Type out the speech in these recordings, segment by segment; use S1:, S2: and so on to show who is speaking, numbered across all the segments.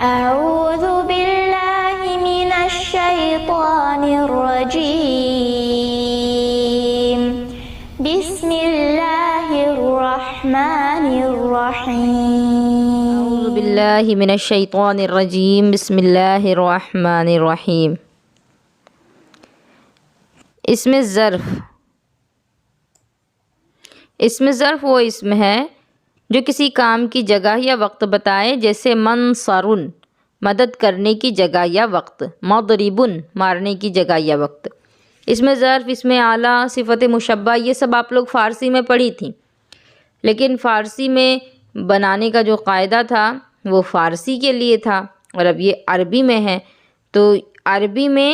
S1: أعوذ بالله من الشيطان الرجيم بسم الله الرحمن الرحيم
S2: اعوذ باللہ من الشیطان الرجیم بسم اللہ الرحمن الرحیم۔ اسم ظرف وہ اسم ہے جو کسی کام کی جگہ یا وقت بتائے، جیسے منصرن مدد کرنے کی جگہ یا وقت، مضربن مارنے کی جگہ یا وقت۔ اسم ظرف، اسم اعلیٰ، صفت مشبہ، یہ سب آپ لوگ فارسی میں پڑھی تھیں، لیکن فارسی میں بنانے کا جو قاعدہ تھا وہ فارسی کے لیے تھا، اور اب یہ عربی میں ہے، تو عربی میں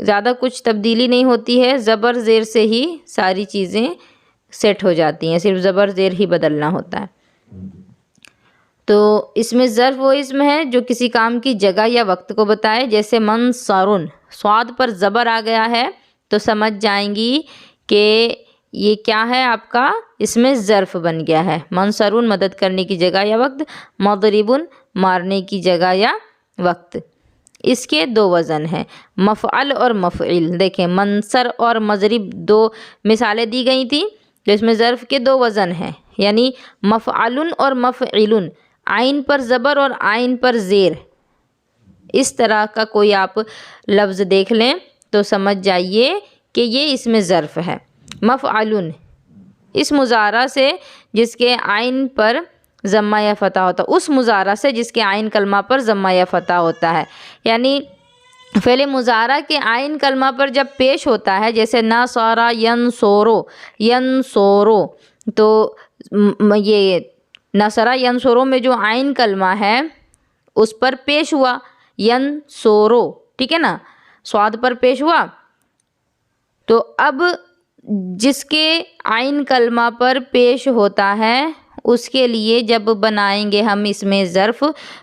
S2: زیادہ کچھ تبدیلی نہیں ہوتی ہے، زبر زیر سے ہی ساری چیزیں سیٹ ہو جاتی ہیں، صرف زبر زیر ہی بدلنا ہوتا ہے۔ تو اسم ظرف وہ اسم ہے جو کسی کام کی جگہ یا وقت کو بتائے، جیسے منصرن، صاد پر زبر آ گیا ہے تو سمجھ جائیں گی کہ یہ کیا ہے، آپ کا اسم ظرف بن گیا ہے۔ منصرن مدد کرنے کی جگہ یا وقت، مضربن مارنے کی جگہ یا وقت۔ اس کے دو وزن ہیں، مفعل اور مفعل۔ دیکھیں منصر اور مضرب دو مثالیں دی گئی تھیں، تو اس میں ظرف کے دو وزن ہیں، یعنی مفعل اور مفعل، عین پر زبر اور عین پر زیر۔ اس طرح کا کوئی آپ لفظ دیکھ لیں تو سمجھ جائیے کہ یہ اسم ظرف ہے۔ مفعل اس مضارع سے جس کے عین پر ضمہ یا فتح ہوتا ہے، اس مضارع سے جس کے عین کلمہ پر ضمہ یا فتح ہوتا ہے، یعنی فعل مضارع کے عین کلمہ پر جب پیش ہوتا ہے، جیسے نصر ینصرو، تو یہ نصر ینصرو میں جو عین کلمہ ہے اس پر پیش ہوا ینصرو، ٹھیک ہے نا، صاد پر پیش ہوا، تو اب جس کے عین کلمہ پر پیش ہوتا ہے اس کے لیے جب بنائیں گے ہم اسم ظرف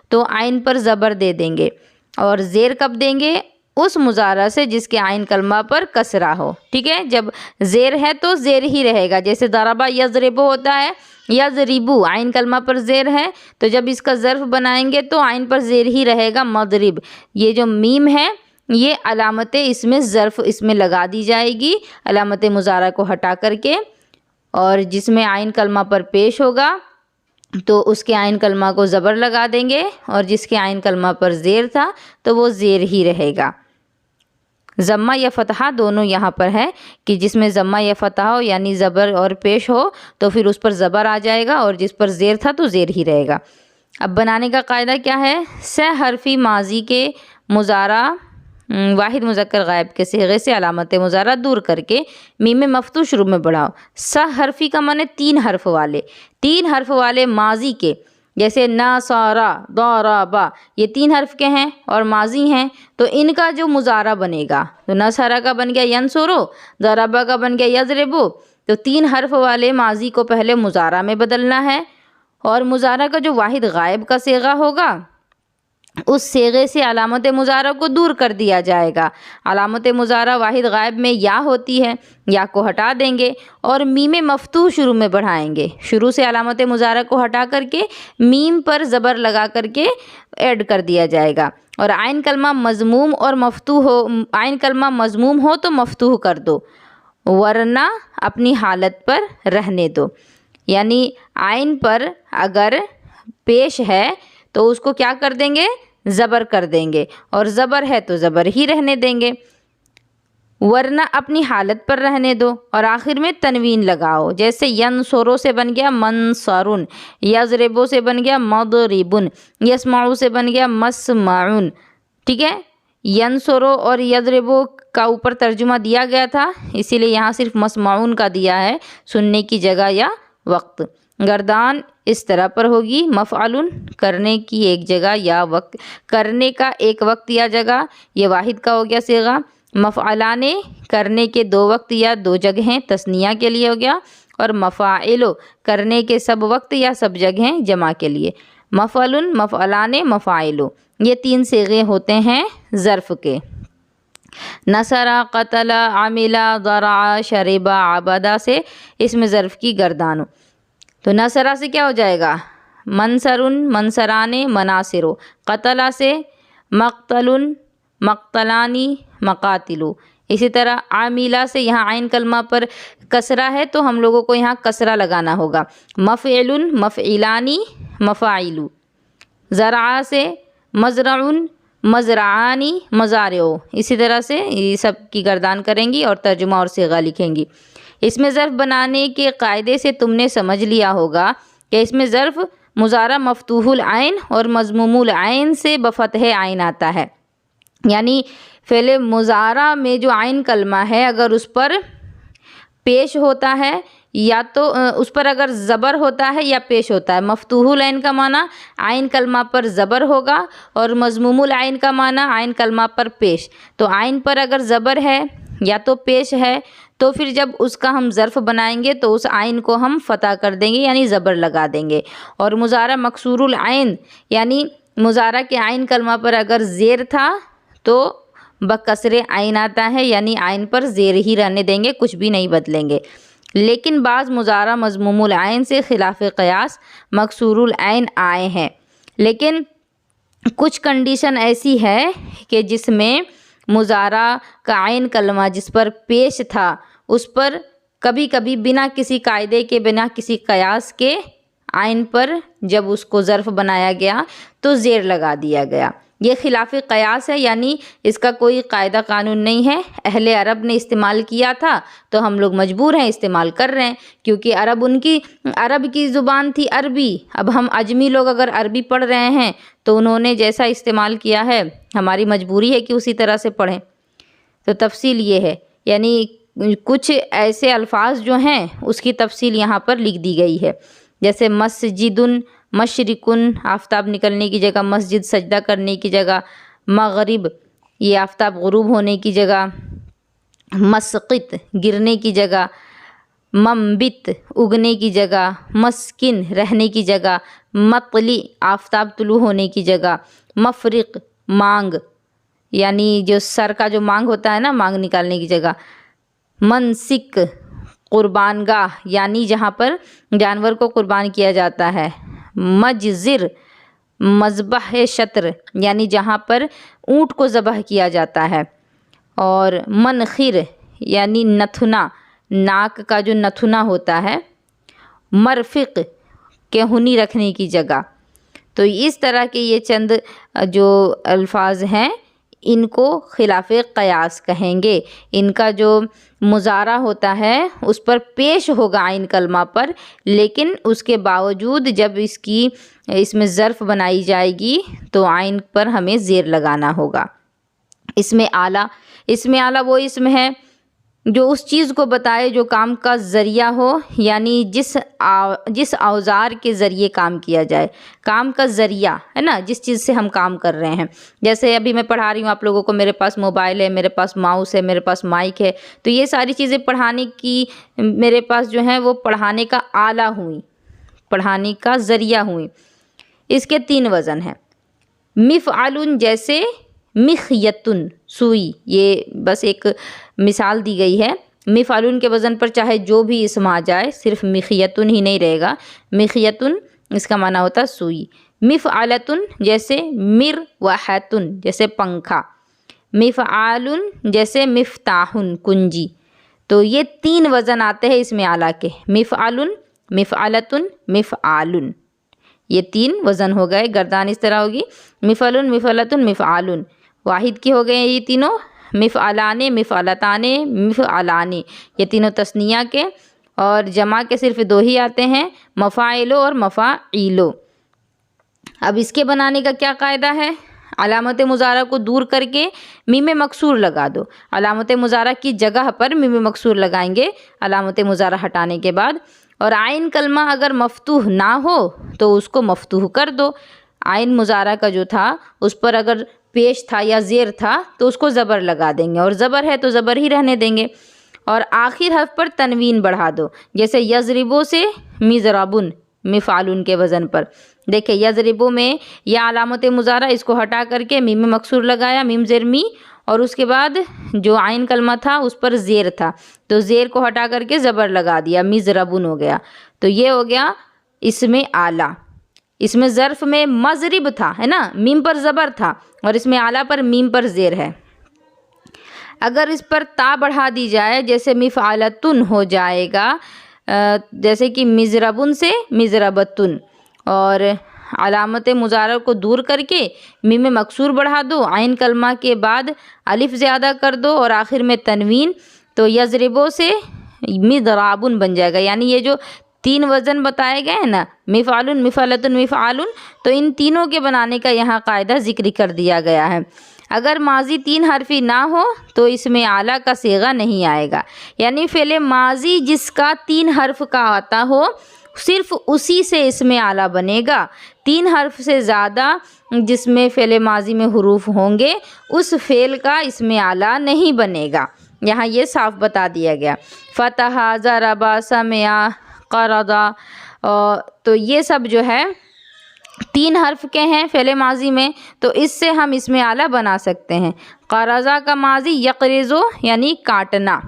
S2: تو عین پر زبر دے دیں گے، اور زیر کب دیں گے؟ اس مضارع سے جس کے عین کلمہ پر کسرہ ہو، ٹھیک ہے، جب زیر ہے تو زیر ہی رہے گا، جیسے ضربہ یضرب ہوتا ہے، یضربو عین کلمہ پر زیر ہے، تو جب اس کا ظرف بنائیں گے تو عین پر زیر ہی رہے گا، مضرب۔ یہ جو میم ہے یہ علامت اسم ظرف اس میں لگا دی جائے گی، علامت مضارع کو ہٹا کر کے، اور جس میں عین کلمہ پر پیش ہوگا تو اس کے عین کلمہ کو زبر لگا دیں گے، اور جس کے عین کلمہ پر زیر تھا تو وہ زیر ہی رہے گا۔ ضمہ یا فتحہ دونوں یہاں پر ہے کہ جس میں ضمہ یا فتحہ ہو یعنی زبر اور پیش ہو تو پھر اس پر زبر آ جائے گا، اور جس پر زیر تھا تو زیر ہی رہے گا۔ اب بنانے کا قاعدہ کیا ہے؟ سہ حرفی ماضی کے مضارع واحد مذکر غائب کے صیغے سے علامت مضارع دور کر کے میم مفتوح شروع میں بڑھاؤ۔ سہ حرفی کا معنی تین حرف والے ماضی کے، جیسے نصر، ضرب، یہ تین حرف کے ہیں اور ماضی ہیں، تو ان کا جو مضارع بنے گا تو نصر کا بن گیا ینصرو، ضرب کا بن گیا یضربو، تو تین حرف والے ماضی کو پہلے مضارع میں بدلنا ہے، اور مضارع کا جو واحد غائب کا صیغہ ہوگا اس صیغے سے علامت مضارع کو دور کر دیا جائے گا۔ علامت مضارع واحد غائب میں یا ہوتی ہے، یا کو ہٹا دیں گے اور میم مفتوح شروع میں بڑھائیں گے، شروع سے علامت مضارع کو ہٹا کر کے میم پر زبر لگا کر کے ایڈ کر دیا جائے گا، اور عین کلمہ مضموم اور مفتوح ہو، عین کلمہ مضموم ہو تو مفتوح کر دو، ورنہ اپنی حالت پر رہنے دو، یعنی عین پر اگر پیش ہے تو اس کو کیا کر دیں گے؟ زبر کر دیں گے، اور زبر ہے تو زبر ہی رہنے دیں گے، ورنہ اپنی حالت پر رہنے دو، اور آخر میں تنوین لگاؤ، جیسے ینصرو سے بن گیا منصرن، یضربو سے بن گیا مضربن، یسمعو سے بن گیا مسمعن، ٹھیک ہے۔ ینصرو اور یضربو کا اوپر ترجمہ دیا گیا تھا، اسی لیے یہاں صرف مسمعون کا دیا ہے، سننے کی جگہ یا وقت۔ گردان اس طرح پر ہوگی، مفعل کرنے کی ایک جگہ یا وقت، کرنے کا ایک وقت یا جگہ، یہ واحد کا ہو گیا صیغہ۔ مفعلان کرنے کے دو وقت یا دو جگہیں، تثنیہ کے لیے ہو گیا، اور مفاعل کرنے کے سب وقت یا سب جگہیں، جمع کے لیے۔ مفعل، مفعلان، مفاعل، یہ تین صیغے ہوتے ہیں ظرف کے۔ نصر، قتل، عمل، ضرع، شرب، عبد سے اسم ظرف کی گردان، تو نصرہ سے کیا ہو جائے گا؟ منصرن منصرانے مناصرو، قتلہ سے مقتلن مقتلانی مقاتلو۔ اسی طرح عاملہ سے یہاں عین کلمہ پر کسرہ ہے تو ہم لوگوں کو یہاں کسرہ لگانا ہوگا، مفعلن مفعلانی مفاعلو۔ زرعہ سے مزرعن مزرعانی مزارعو، اسی طرح سے یہ سب کی گردان کریں گی اور ترجمہ اور صیغہ لکھیں گی۔ اس میں ظرف بنانے کے قاعدے سے تم نے سمجھ لیا ہوگا کہ اس میں ظرف مضارع مفتوح العین اور مضموم العین سے بفتح عین آتا ہے، یعنی فعل مضارع میں جو عین کلمہ ہے اگر اس پر پیش ہوتا ہے یا تو اس پر اگر زبر ہوتا ہے یا پیش ہوتا ہے، مفتوح العین کا معنی عین کلمہ پر زبر ہوگا اور مضموم العین کا معنی عین کلمہ پر پیش۔ تو عین پر اگر زبر ہے یا تو پیش ہے تو پھر جب اس کا ہم ظرف بنائیں گے تو اس عین کو ہم فتح کر دیں گے یعنی زبر لگا دیں گے۔ اور مضارع مکسور العین یعنی مضارع کے عین کلمہ پر اگر زیر تھا تو بکسر عین آتا ہے، یعنی عین پر زیر ہی رہنے دیں گے، کچھ بھی نہیں بدلیں گے۔ لیکن بعض مضارع مضموم العین سے خلاف قیاس مکسور العین آئے ہیں، لیکن کچھ کنڈیشن ایسی ہے کہ جس میں مضارع کا عین کلمہ جس پر پیش تھا اس پر کبھی کبھی بنا کسی قاعدے کے بنا کسی قیاس کے عین پر جب اس کو ظرف بنایا گیا تو زیر لگا دیا گیا۔ یہ خلاف قیاس ہے، یعنی اس کا کوئی قاعدہ قانون نہیں ہے، اہل عرب نے استعمال کیا تھا تو ہم لوگ مجبور ہیں استعمال کر رہے ہیں، کیونکہ عرب کی زبان تھی عربی۔ اب ہم اجمی لوگ اگر عربی پڑھ رہے ہیں تو انہوں نے جیسا استعمال کیا ہے ہماری مجبوری ہے کہ اسی طرح سے پڑھیں۔ تو تفصیل یہ ہے، یعنی کچھ ایسے الفاظ جو ہیں اس کی تفصیل یہاں پر لکھ دی گئی ہے، جیسے مسجدن مشرقن آفتاب نکلنے کی جگہ، مسجد سجدہ کرنے کی جگہ، مغرب یہ آفتاب غروب ہونے کی جگہ، مسقط گرنے کی جگہ، منبت اگنے کی جگہ، مسکن رہنے کی جگہ، مطلع آفتاب طلوع ہونے کی جگہ، مفرق مانگ یعنی جو سر کا جو مانگ ہوتا ہے نا مانگ نکالنے کی جگہ، منسک قربان گاہ یعنی جہاں پر جانور کو قربان کیا جاتا ہے، مجزر مذبح شطر یعنی جہاں پر اونٹ کو ذبح کیا جاتا ہے، اور منخر یعنی نتھنا ناک کا جو نتھنا ہوتا ہے، مرفق کہنی رکھنے کی جگہ۔ تو اس طرح کے یہ چند جو الفاظ ہیں ان کو خلاف قیاس کہیں گے۔ ان کا جو مضارع ہوتا ہے اس پر پیش ہوگا عین کلمہ پر، لیکن اس کے باوجود جب اس میں ظرف بنائی جائے گی تو عین پر ہمیں زیر لگانا ہوگا۔ اسم اعلیٰ وہ اسم ہے جو اس چیز کو بتائے جو کام کا ذریعہ ہو، یعنی جس اوزار کے ذریعے کام کیا جائے، کام کا ذریعہ ہے نا، جس چیز سے ہم کام کر رہے ہیں۔ جیسے ابھی میں پڑھا رہی ہوں آپ لوگوں کو، میرے پاس موبائل ہے، میرے پاس ماؤس ہے، میرے پاس مائک ہے، تو یہ ساری چیزیں پڑھانے کی میرے پاس جو ہیں وہ پڑھانے کا آلہ ہوئیں، پڑھانے کا ذریعہ ہوئیں۔ اس کے 3 وزن ہیں، مفعل جیسے مخیتن سوئی، یہ بس ایک مثال دی گئی ہے۔ مفعل کے وزن پر چاہے جو بھی اسم آ جائے، صرف مخیتن ہی نہیں رہے گا، مخیتن اس کا معنی ہوتا ہے سوئی۔ مفعلتن جیسے مروحتن جیسے پنکھا، مفعال جیسے مفتاحن کنجی۔ تو یہ 3 وزن آتے ہیں اسم اعلیٰ کے، مفعل مفعلتن مفعالن، یہ 3 وزن ہو گئے۔ گردان اس طرح ہوگی، مفعل مفعلتن مفعالن۔ واحد کی ہو گئے یہ تینوں، مفعلان مفعلتان مفعلان، یہ تینوں تثنیہ کے، اور جمع کے صرف 2 ہی آتے ہیں، مفاعلو اور مفاعیلو۔ اب اس کے بنانے کا کیا قاعدہ ہے؟ علامت مضارع کو دور کر کے میم مکسور لگا دو، علامت مضارع کی جگہ پر میم مکسور لگائیں گے علامت مضارع ہٹانے کے بعد، اور عین کلمہ اگر مفتوح نہ ہو تو اس کو مفتوح کر دو۔ عین مضارع کا جو تھا اس پر اگر پیش تھا یا زیر تھا تو اس کو زبر لگا دیں گے، اور زبر ہے تو زبر ہی رہنے دیں گے، اور آخر حرف پر تنوین بڑھا دو، جیسے یضربو سے مضربن مفعلن کے وزن پر۔ دیکھیں یضربو میں یا علامت مضارع اس کو ہٹا کر کے میم مکسور لگایا، میم زیر می، اور اس کے بعد جو عین کلمہ تھا اس پر زیر تھا تو زیر کو ہٹا کر کے زبر لگا دیا، مضربن ہو گیا۔ تو یہ ہو گیا اسم اعلیٰ۔ اس میں ظرف میں مضرب تھا، ہے نا، میم پر زبر تھا، اور اس میں اعلیٰ پر میم پر زیر ہے۔ اگر اس پر تا بڑھا دی جائے جیسے مفعلتن ہو جائے گا، جیسے کہ مضربن سے مضربتن، اور علامت مضارع کو دور کر کے میم مکسور بڑھا دو، عین کلمہ کے بعد الف زیادہ کر دو اور آخر میں تنوین، تو یضربو سے مضرابن بن جائے گا۔ یعنی یہ جو 3 وزن بتائے گئے ہیں نا، مفعلن، مفعلتن، مفعالن، تو ان تینوں کے بنانے کا یہاں قاعدہ ذکر کر دیا گیا ہے۔ اگر ماضی 3 حرفی نہ ہو تو اس میں اعلیٰ کا صیغہ نہیں آئے گا، یعنی فعل ماضی جس کا 3 حرف کا آتا ہو صرف اسی سے اس میں اعلیٰ بنے گا۔ 3 حرف سے زیادہ جس میں فعل ماضی میں حروف ہوں گے اس فعل کا اس میں اعلیٰ نہیں بنے گا، یہاں یہ صاف بتا دیا گیا۔ فتح، ضرب، سمع، قرض، تو یہ سب جو ہے 3 حرف کے ہیں فعل ماضی میں، تو اس سے ہم اس میں اعلیٰ بنا سکتے ہیں۔ قرضہ کا ماضی یقرضو یعنی کاٹنا،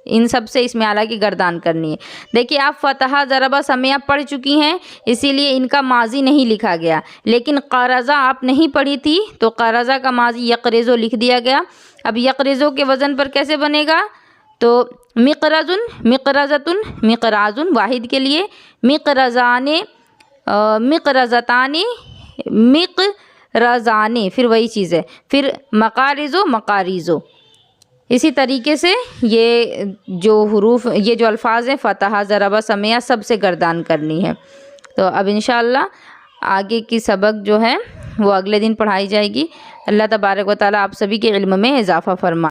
S2: ان سب سے اس میں اعلیٰ کی گردان کرنی ہے۔ دیکھیے آپ فتح، ضرب، سمع پڑھ چکی ہیں، اسی لیے ان کا ماضی نہیں لکھا گیا، لیکن قرضہ آپ نہیں پڑھی تھی تو قرضہ کا ماضی یقرضو لکھ دیا گیا۔ اب یقرضو کے وزن پر کیسے بنے گا؟ تو مقرضن، مقرضتن، مقراضن واحد کے لیے، مقرضان، مقرضتان، مقرضان، پھر وہی چیز ہے، پھر مقارضو، مقاریزو۔ اسی طریقے سے یہ جو حروف، یہ جو الفاظ ہیں فتح، ضرب، سمع، سب سے گردان کرنی ہے۔ تو اب انشاءاللہ آگے کی سبق جو ہے وہ اگلے دن پڑھائی جائے گی۔ اللہ تبارک و تعالیٰ آپ سبھی کے علم میں اضافہ فرمائے۔